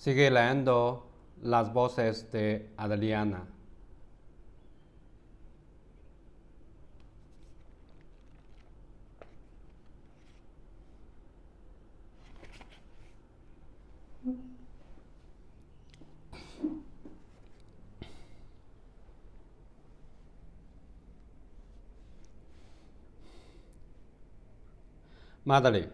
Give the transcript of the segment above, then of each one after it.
Sigue leyendo las voces de Adriana. Madre,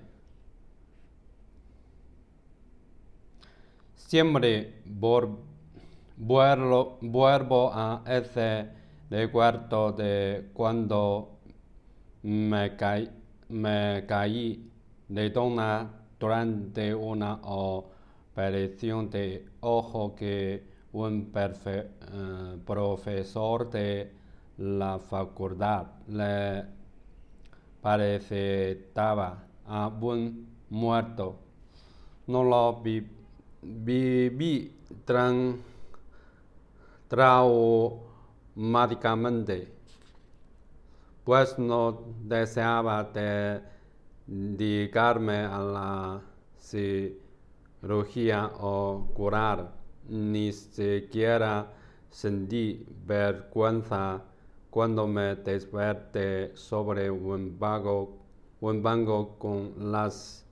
siempre vuelvo a ese recuerdo de cuando me caí de dona durante una operación de ojo que un profesor de la facultad le parecía aún muerto. No lo viví traumáticamente, pues no deseaba dedicarme a la cirugía o curar, ni siquiera sentí vergüenza cuando me desperté sobre un banco con las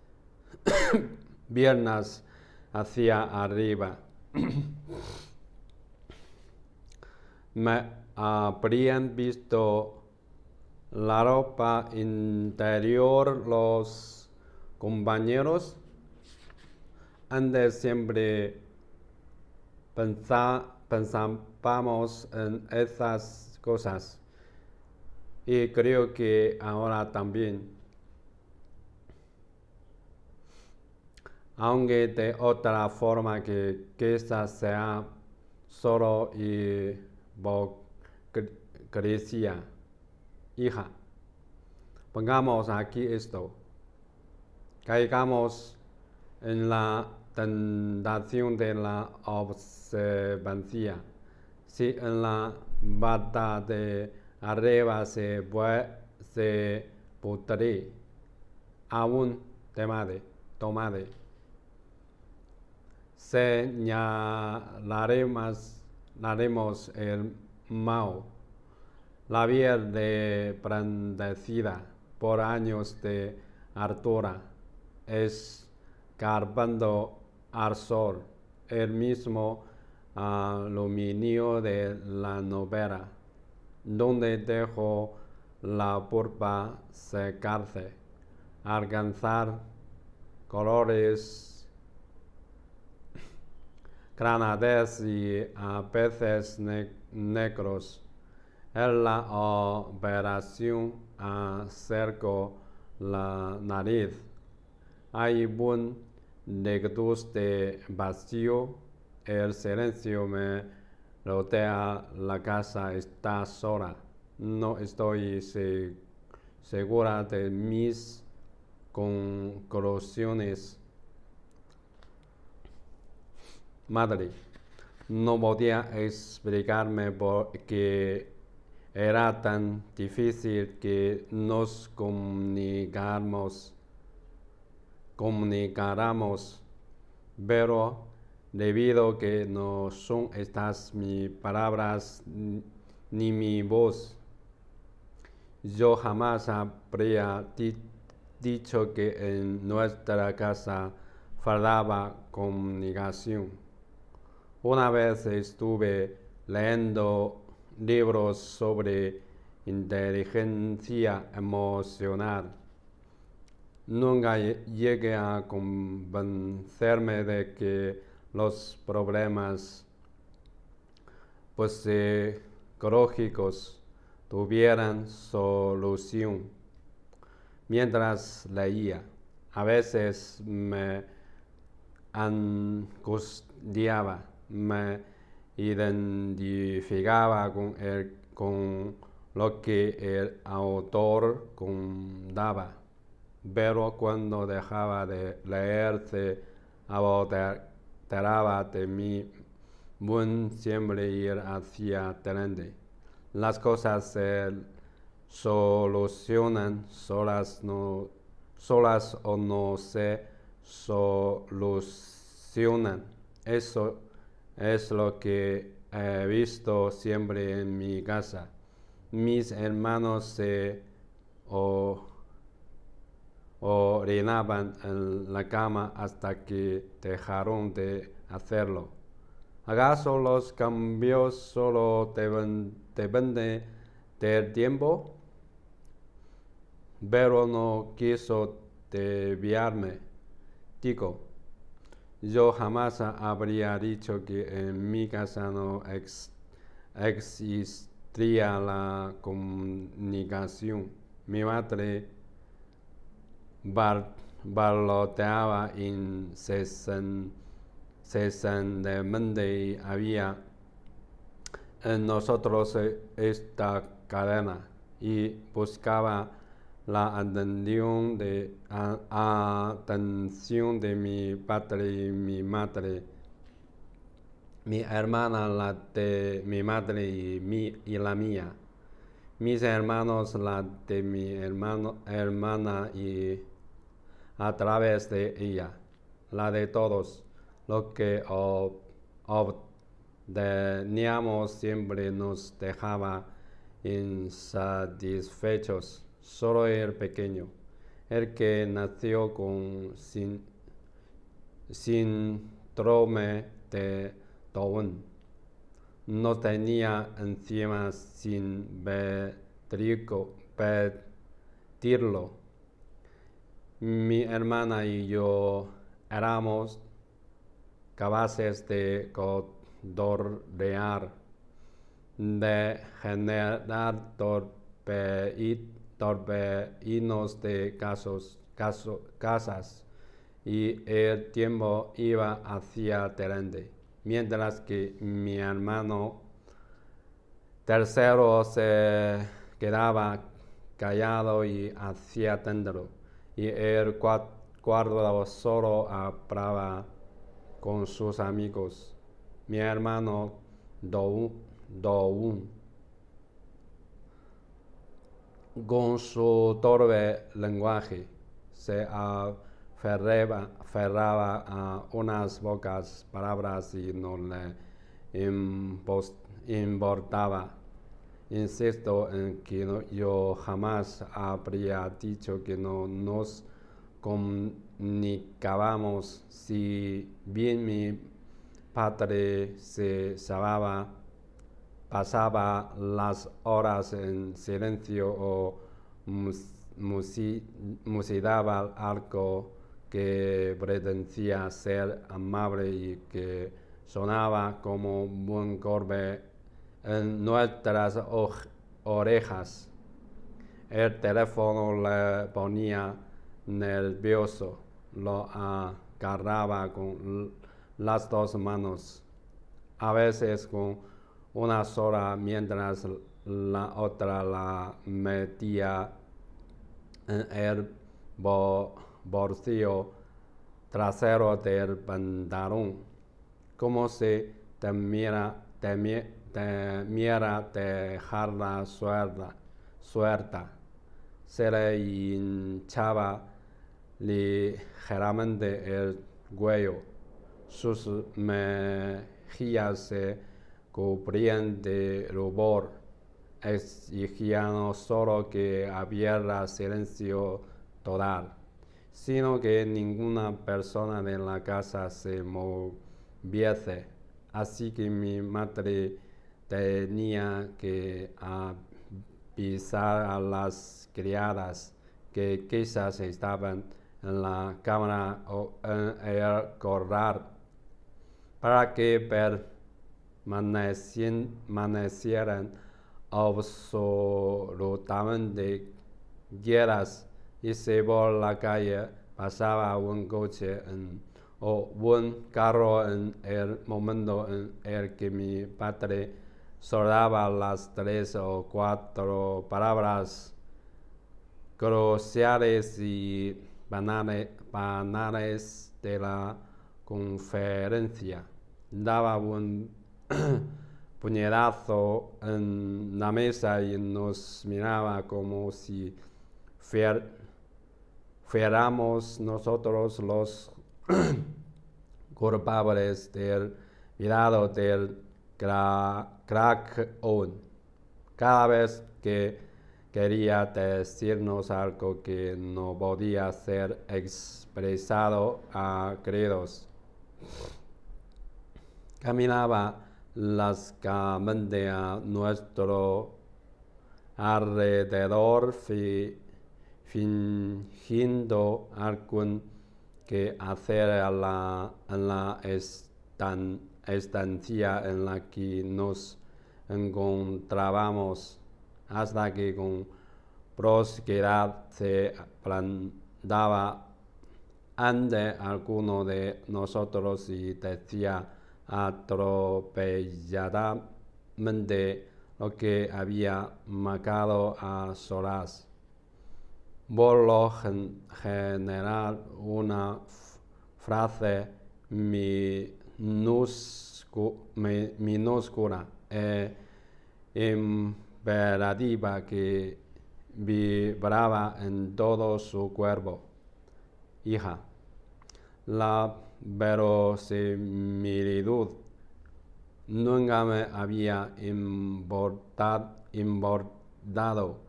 piernas hacia arriba. Me habrían visto la ropa interior los compañeros. Antes siempre pensábamos en esas cosas y creo que ahora también, aunque de otra forma que quizás sea solo hipocresía. Hija, pongamos aquí esto. Caigamos en la tentación de la observancia. Si en la bata de arriba se pudre, aún tomade. Señalaremos el Mao, la piel prendecida por años de hartura, escarbando al sol, el mismo aluminio de la novela, donde dejó la pulpa secarse, alcanzar colores granates y a veces negros. En la operación acercó la nariz. Hay un dectus de vacío. El silencio me rodea. La casa está sola. No estoy segura de mis conclusiones. Madre, no podía explicarme por qué era tan difícil que nos comunicáramos, pero debido que no son estas mis palabras ni mi voz, yo jamás habría dicho que en nuestra casa faltaba comunicación. Una vez estuve leyendo libros sobre inteligencia emocional. Nunca llegué a convencerme de que los problemas psicológicos tuvieran solución. Mientras leía, a veces me angustiaba, me identificaba con lo que el autor contaba, pero cuando dejaba de leer se apoderaba de mí un siempre ir hacia adelante. Las cosas se solucionan solas o no se solucionan. Eso es lo que he visto siempre en mi casa. Mis hermanos se orinaban en la cama hasta que dejaron de hacerlo. ¿Acaso los cambios solo dependen del tiempo? Pero no quiso desviarme. Digo, yo jamás habría dicho que en mi casa no existía la comunicación. Mi madre balloteaba incessantemente y había en nosotros esta cadena y buscaba la atención de mi padre y mi madre, mi hermana, la de mi madre y la mía, mis hermanos, la de mi hermana y a través de ella, la de todos. Lo que obteníamos siempre nos dejaba insatisfechos. Solo el pequeño, el que nació con síndrome de Down, no tenía encima sin pedirlo. Mi hermana y yo éramos capaces de cotorrear, de generar torbellinos de casas, y el tiempo iba hacia adelante, mientras que mi hermano tercero se quedaba callado y hacía atento, y el cuarto solo hablaba con sus amigos. Mi hermano Doun, con su torpe lenguaje, se aferraba a unas pocas palabras y no le importaba. Insisto en que yo jamás habría dicho que no nos comunicábamos. Si bien mi padre se pasaba las horas en silencio o musitaba algo que pretendía ser amable y que sonaba como un buen golpe en nuestras orejas. El teléfono le ponía nervioso, lo agarraba con las dos manos, a veces con una sola, mientras la otra la metía en el bolsillo trasero del pantalón, como si temiera dejarla suelta. Se le hinchaba ligeramente el cuello. Sus mejillas se cubrían de rubor. Exigía no solo que hubiera silencio total, sino que ninguna persona de la casa se moviese. Así que mi madre tenía que avisar a las criadas que quizás estaban en la cámara o en el corral para que permanecieran absolutamente quietas, y si por la calle pasaba un coche o un carro en el momento en el que mi padre soltaba las 3 o 4 palabras cruciales y banales de la conferencia, daba un puñetazo en la mesa y nos miraba como si fuéramos nosotros los culpables del cuidado del Kraken. Cada vez que quería decirnos algo que no podía ser expresado a gritos, caminaba lascamente a nuestro alrededor fingiendo algún que hacer en la estancia en la que nos encontrábamos, hasta que con brusquedad se plantaba ante alguno de nosotros y decía atropelladamente lo que había marcado a solas. Por lo general, una frase minúscula e imperativa que vibraba en todo su cuerpo. Hija, la verosimilitud nunca me había importado.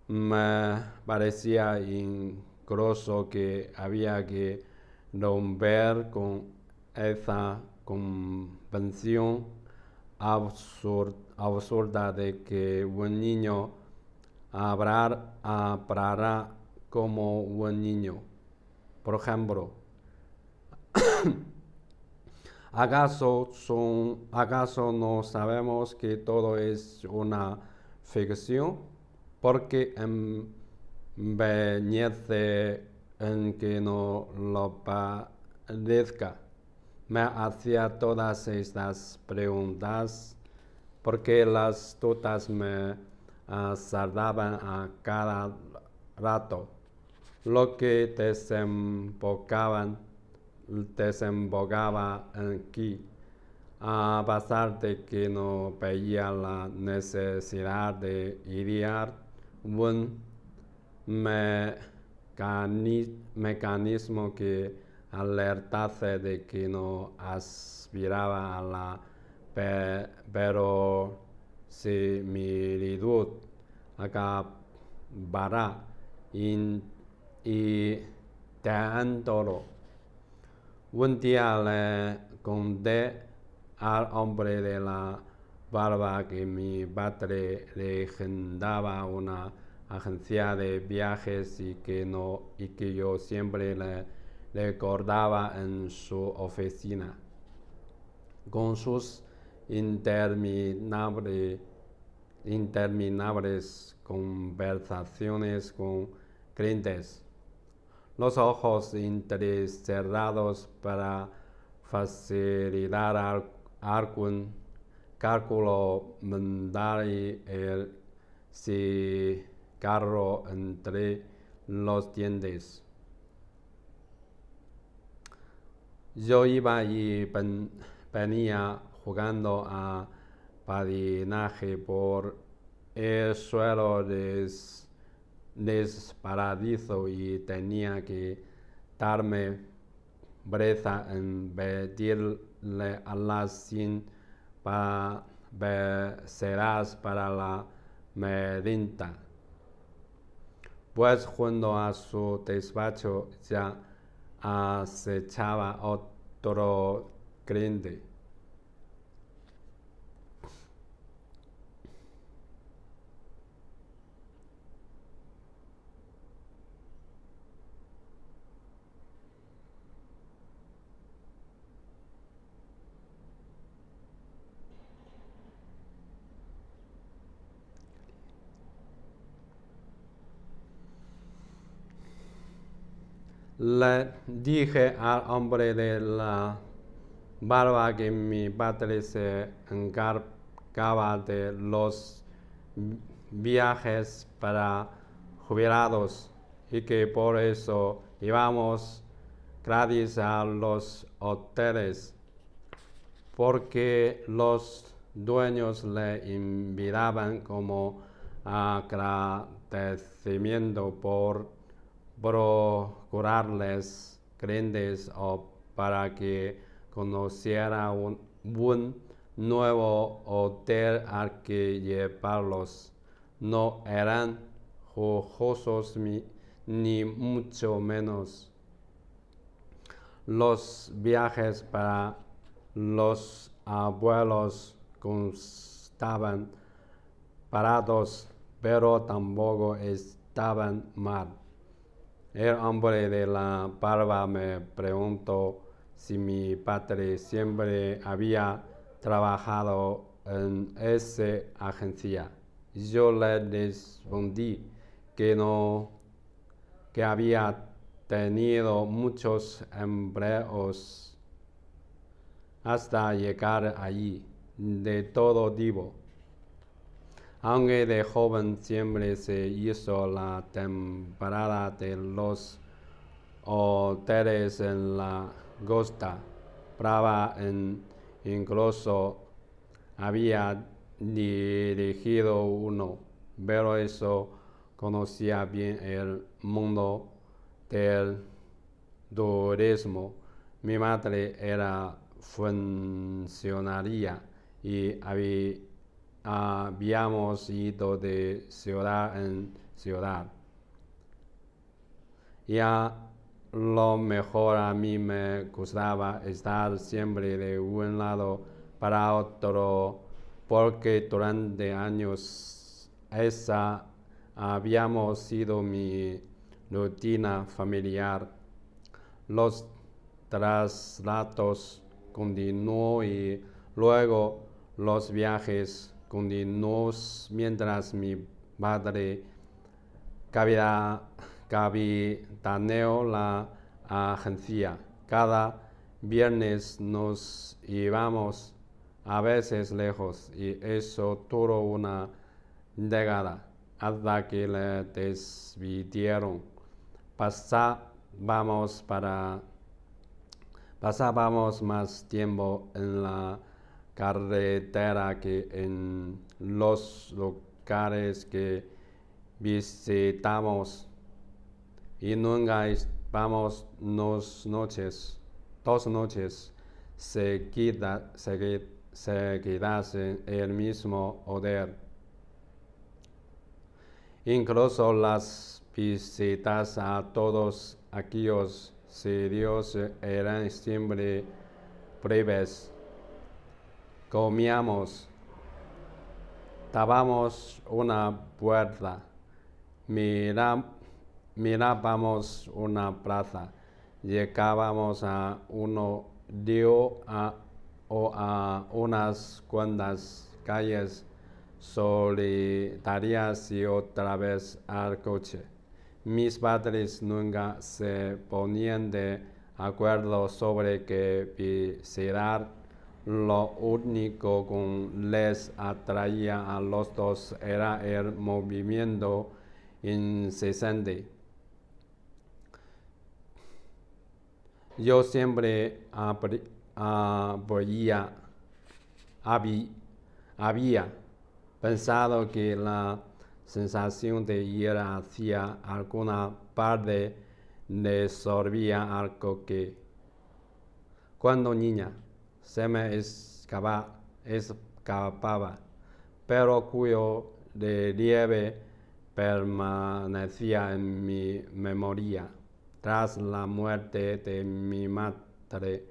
Me parecía incluso que había que romper con esa convención absurda de que un niño hablará como un niño. Por ejemplo, ¿acaso no sabemos que todo es una ficción? Porque empeñece en que no lo parezca. Me hacía todas estas preguntas porque las dudas me asaltaban a cada rato, lo que desembocaba aquí, a pesar de que no veía la necesidad de idear un mecanismo que alertase de que no aspiraba a la verosimilitud acabará intentándolo. Un día le conté al hombre de la barba que mi padre regentaba una agencia de viajes y que yo siempre le recordaba en su oficina, con sus interminables conversaciones con clientes, los ojos entrecerrados para facilitar algún cálculo mental y el cigarro entre los dientes. Yo iba y venía jugando a patinaje por el suelo desparadizo y tenía que darme breza en pedirle a las 100 becerras para la merienda, pues junto a su despacho ya acechaba otro cliente. Le dije al hombre de la barba que mi padre se encargaba de los viajes para jubilados y que por eso íbamos gratis a los hoteles, porque los dueños le invitaban como agradecimiento por procurarles clientes o para que conociera un nuevo hotel al que llevarlos. No eran jugosos ni mucho menos. Los viajes para los abuelos constaban parados, pero tampoco estaban mal. El hombre de la barba me preguntó si mi padre siempre había trabajado en esa agencia. Yo le respondí que no, que había tenido muchos empleos hasta llegar allí, de todo tipo. Aunque de joven siempre se hizo la temporada de los hoteles en la costa brava, incluso había dirigido uno, pero eso conocía bien el mundo del turismo. Mi madre era funcionaria y habíamos ido de ciudad en ciudad. Y a lo mejor a mí me gustaba estar siempre de un lado para otro, porque durante años esa habíamos sido mi rutina familiar. Los traslados continuó y luego los viajes continuos mientras mi padre capitaneó la agencia. Cada viernes nos íbamos, a veces lejos, y eso duró una década hasta que le despidieron. Pasábamos más tiempo en la carretera que en los lugares que visitamos, y nunca vamos 2 noches seguidas en el mismo hotel. Incluso las visitas a todos aquellos sitios eran siempre breves. Comíamos, dábamos una vuelta, mirábamos una plaza, llegábamos a un río o a unas cuantas calles solitarias y otra vez al coche. Mis padres nunca se ponían de acuerdo sobre qué visitar. Lo único que les atraía a los dos era el movimiento incesante. Yo siempre había pensado que la sensación de ir hacia alguna parte resolvía algo que, cuando niña, se me escapaba, pero cuyo relieve permanecía en mi memoria. Tras la muerte de mi madre,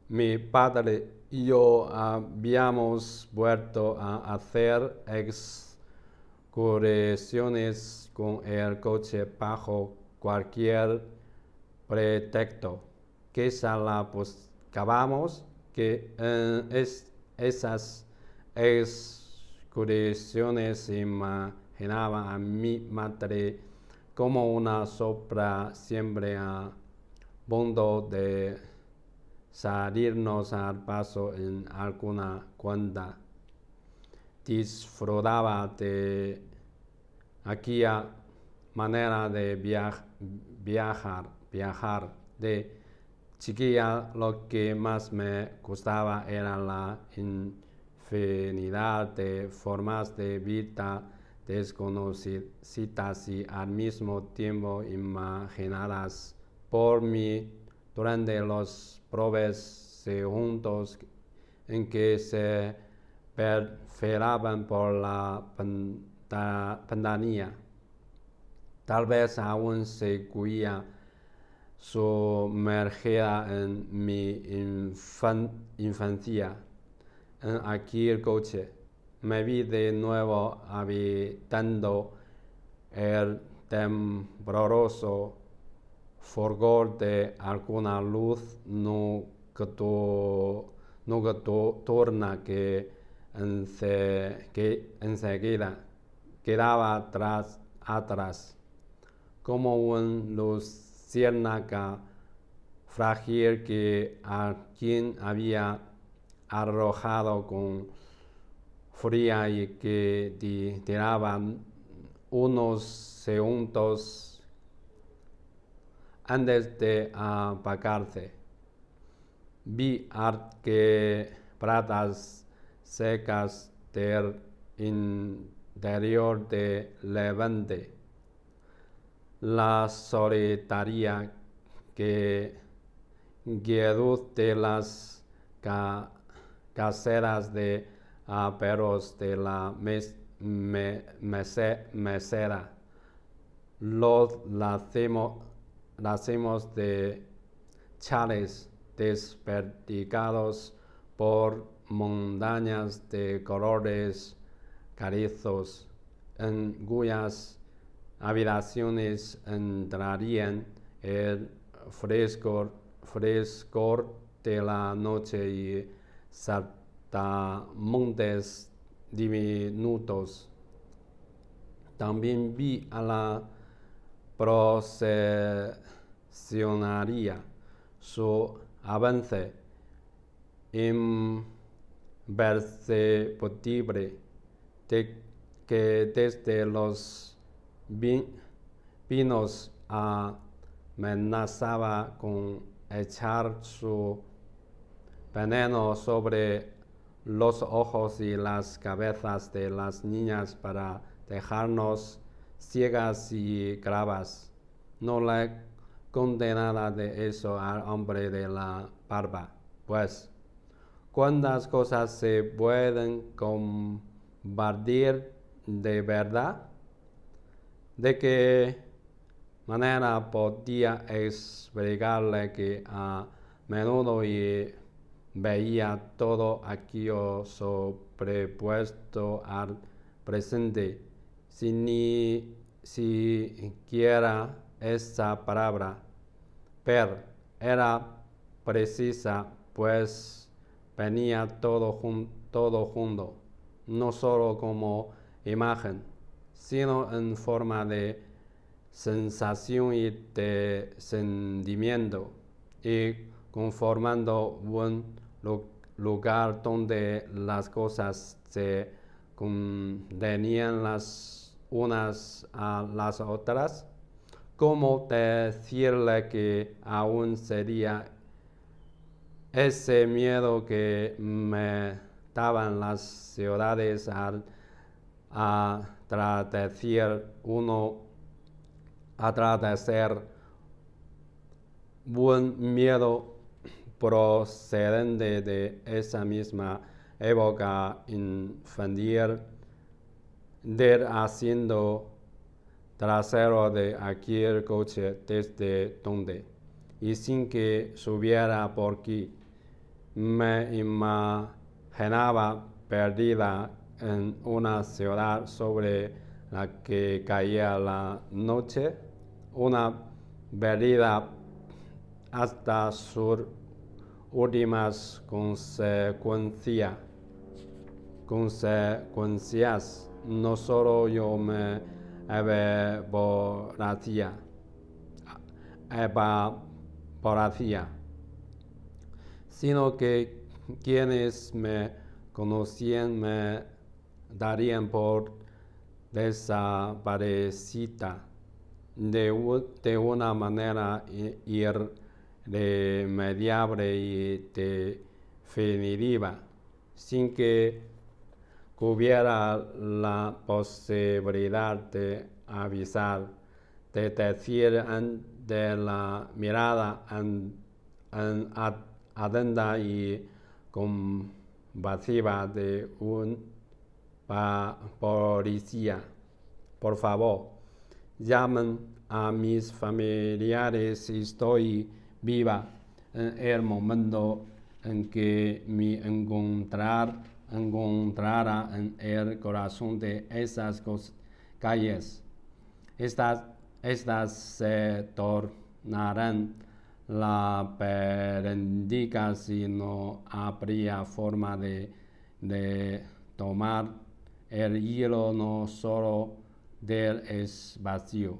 mi padre y yo habíamos vuelto a hacer excursiones con el coche bajo cualquier pretexto. Quizá la buscábamos, que en esas excursiones imaginaba a mi madre como una sombra siempre a punto de salirnos al paso en alguna cuenta. Disfrutaba de aquella manera de viajar. De chiquilla, lo que más me gustaba era la infinidad de formas de vida desconocidas y al mismo tiempo imaginadas por mí durante los breves segundos en que se perfilaban por la ventanilla. Tal vez aún seguía sumergida en mi infancia. En aquel coche me vi de nuevo habitando el tembloroso fulgor de alguna luz nocturna que enseguida quedaba atrás, como un luciérnaga frágil que alguien había arrojado con furia y que tiraba unos segundos antes de apagarse. Vi pradas secas del interior de Levante, la solitaria quietud de las caseras de perros de la mesera, los racimos de chales desperdigados por montañas de colores carizos, en cuyas habitaciones entrarían el frescor de la noche y saltamontes diminutos. También vi a la procesionaria su avance imperceptible que desde los pinos amenazaba con echar su veneno sobre los ojos y las cabezas de las niñas para dejarnos ciegas y clavas. No le conté nada de eso al hombre de la barba, pues cuántas cosas se pueden compartir de verdad. ¿De qué manera podía explicarle que a menudo y veía todo aquello sobrepuesto al presente, sin ni siquiera esa palabra? Ver era precisa, pues venía todo junto, no solo como imagen, sino en forma de sensación y de sentimiento, y conformando un lugar donde las cosas se contenían las unas a las otras. ¿Cómo decirle que aún sería ese miedo que me daban las ciudades al atardecer, un miedo procedente de esa misma época infantil, del asiento trasero de aquel coche desde donde, y sin que supiera por qué, me imaginaba perdida en una ciudad sobre la que caía la noche, una perdida hasta sus últimas consecuencias. No solo yo me evaporaría, sino que quienes me conocían me darían por desaparecida de una manera irremediable y definitiva, sin que hubiera la posibilidad de avisar, de decir ante la mirada atenta y compasiva de un policía. Por favor, llamen a mis familiares. Estoy viva en el momento en que me encontrara en el corazón de esas calles. Estas se tornarán laberínticas si no habría forma de tomar el hilo no solo del espacio,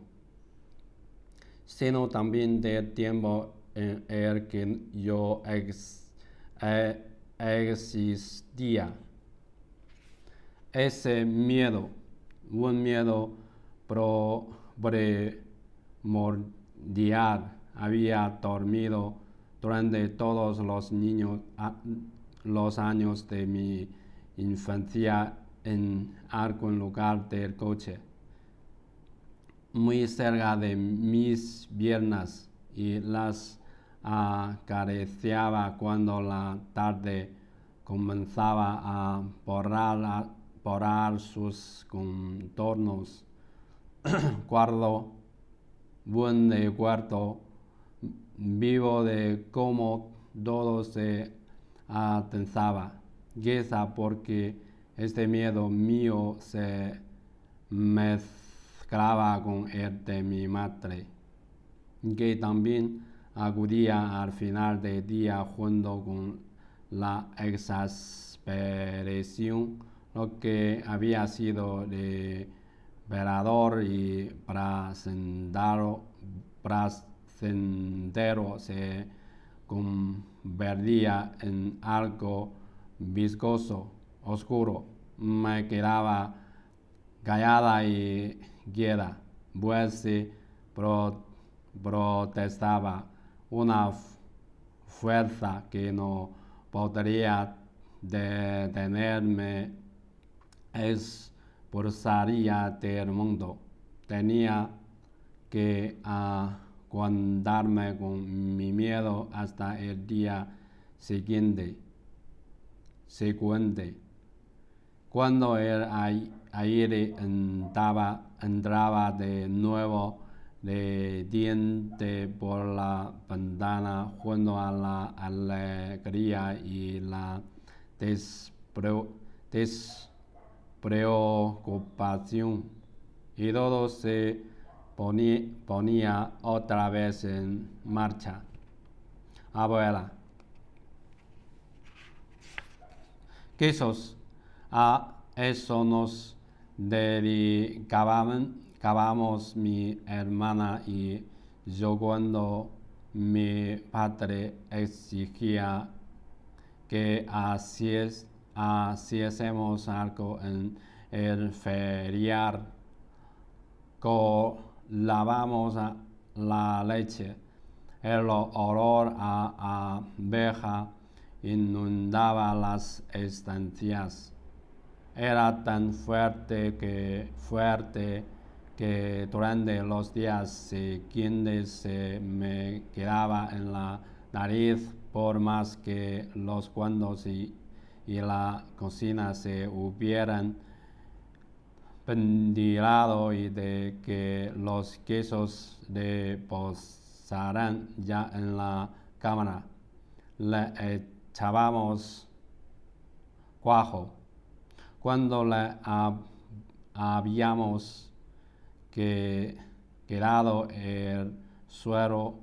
sino también del tiempo en el que yo existía. Ese miedo, un miedo primordial, había dormido durante todos los años de mi infancia en algún lugar del coche, muy cerca de mis piernas, y las acariciaba cuando la tarde comenzaba a borrar sus contornos. Guardo buen recuerdo vivo de cómo todo se atensaba, quizá porque este miedo mío se mezclaba con el de mi madre, que también acudía al final del día junto con la exasperación, lo que había sido liberador y placentero se convertía en algo viscoso, oscuro. Me quedaba callada y quieta, pues si protestaba, una fuerza que no podría detenerme expulsaría del mundo. Tenía que aguantarme con mi miedo hasta el día siguiente. Cuando el aire entraba de nuevo de diente por la ventana, junto a la alegría y la despreocupación, y todo se ponía otra vez en marcha. Abuela, quizás a eso nos dedicábamos mi hermana y yo cuando mi padre exigía que hiciésemos algo en el ferial. Colábamos la leche. El olor a abeja inundaba las estancias. Era tan fuerte que durante los días siguientes se me quedaba en la nariz, por más que los cuartos y la cocina se hubieran ventilado y de que los quesos reposaran ya en la cámara. Le echábamos cuajo. Cuando le habíamos quedado el suero,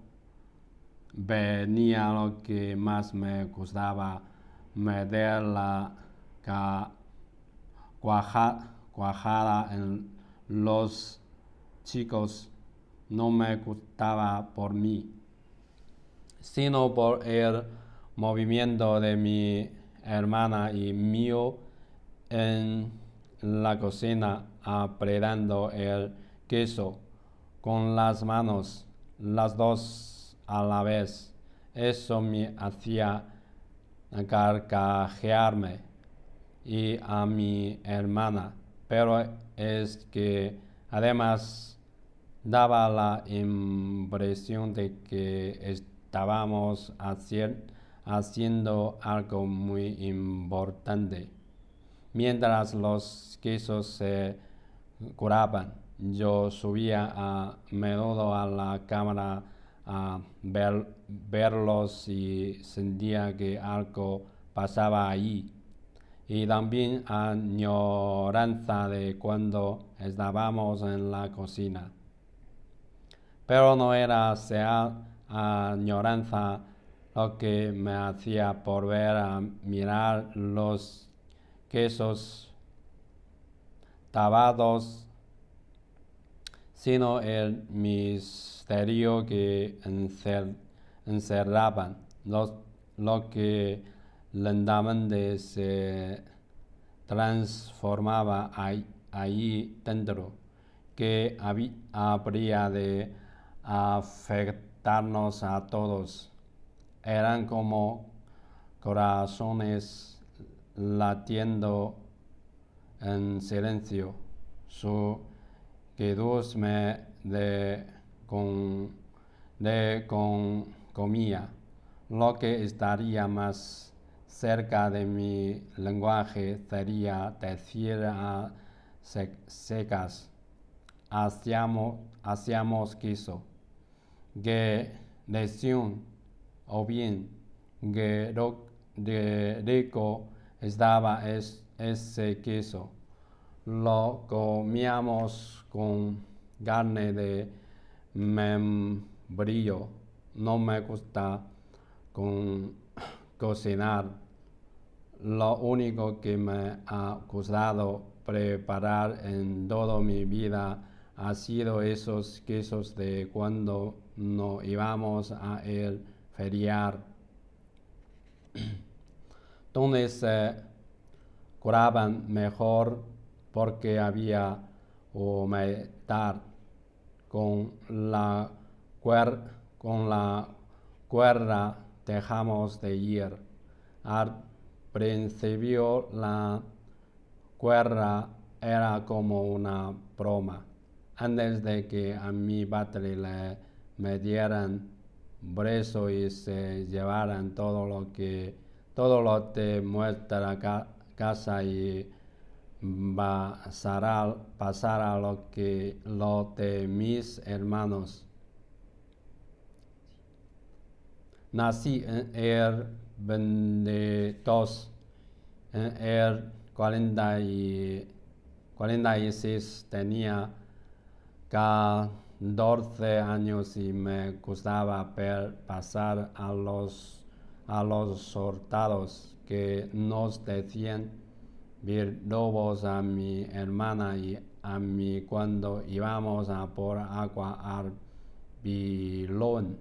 venía lo que más me gustaba, meter la cuajada en los chicos. No me gustaba por mí, sino por el movimiento de mi hermana y mío en la cocina, apretando el queso con las manos, las dos a la vez. Eso me hacía carcajearme, y a mi hermana, pero es que además daba la impresión de que estábamos haciendo algo muy importante. Mientras los quesos se curaban, yo subía a menudo a la cámara a verlos y sentía que algo pasaba allí. Y también añoranza de cuando estábamos en la cocina. Pero no era sea añoranza lo que me hacía volver a mirar los quesos tabados, sino el misterio que encerraban, lo que lentamente se transformaba allí dentro, que habría de afectarnos a todos. Eran como corazones latiendo en silencio. Su quietud me comía. Lo que estaría más cerca de mi lenguaje sería decir a secas: hacíamos queso. Que lesión, o bien que rico estaba ese queso. Lo comíamos con carne de membrillo. No me gusta cocinar. Lo único que me ha gustado preparar en toda mi vida ha sido esos quesos de cuando no íbamos a el feriar, donde se curaban mejor porque había humedad. Con la cuerda dejamos de ir. Al principio la cuerda era como una broma. Antes de que a mi padre le metieran preso y se llevaran todo lo de nuestra casa y pasara lo de mis hermanos. Nací en el 22, en el 46 tenía 14 años y me gustaba ver pasar a los soldados que nos decían lobos a mi hermana y a mí cuando íbamos a por agua al pilón.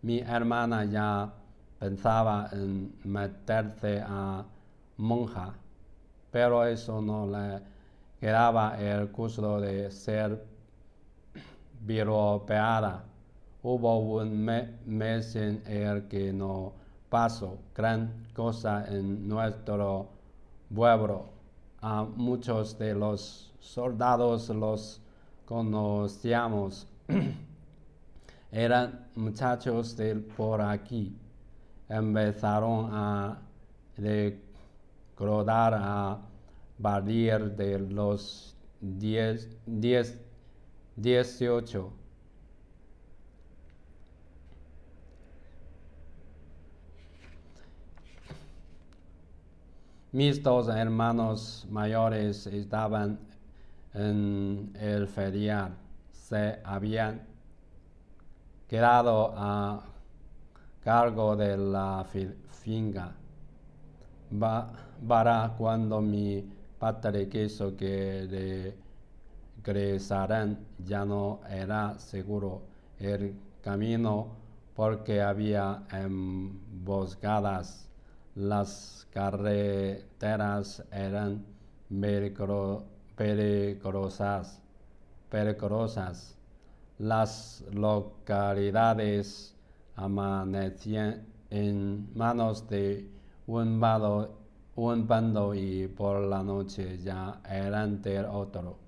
Mi hermana ya pensaba en meterse a monja, pero eso no le quedaba el gusto de ser piropeada. Hubo un mes en el que no pasó gran cosa en nuestro pueblo. A muchos de los soldados los conocíamos. Eran muchachos de por aquí. Empezaron a recordar a partir de los 18. Mis dos hermanos mayores estaban en el ferial. Se habían quedado a cargo de la finca. Para cuando mi padre quiso que regresaran, ya no era seguro el camino porque había emboscadas. Las carreteras eran peligrosas. Las localidades amanecían en manos de un bando y por la noche ya eran del otro.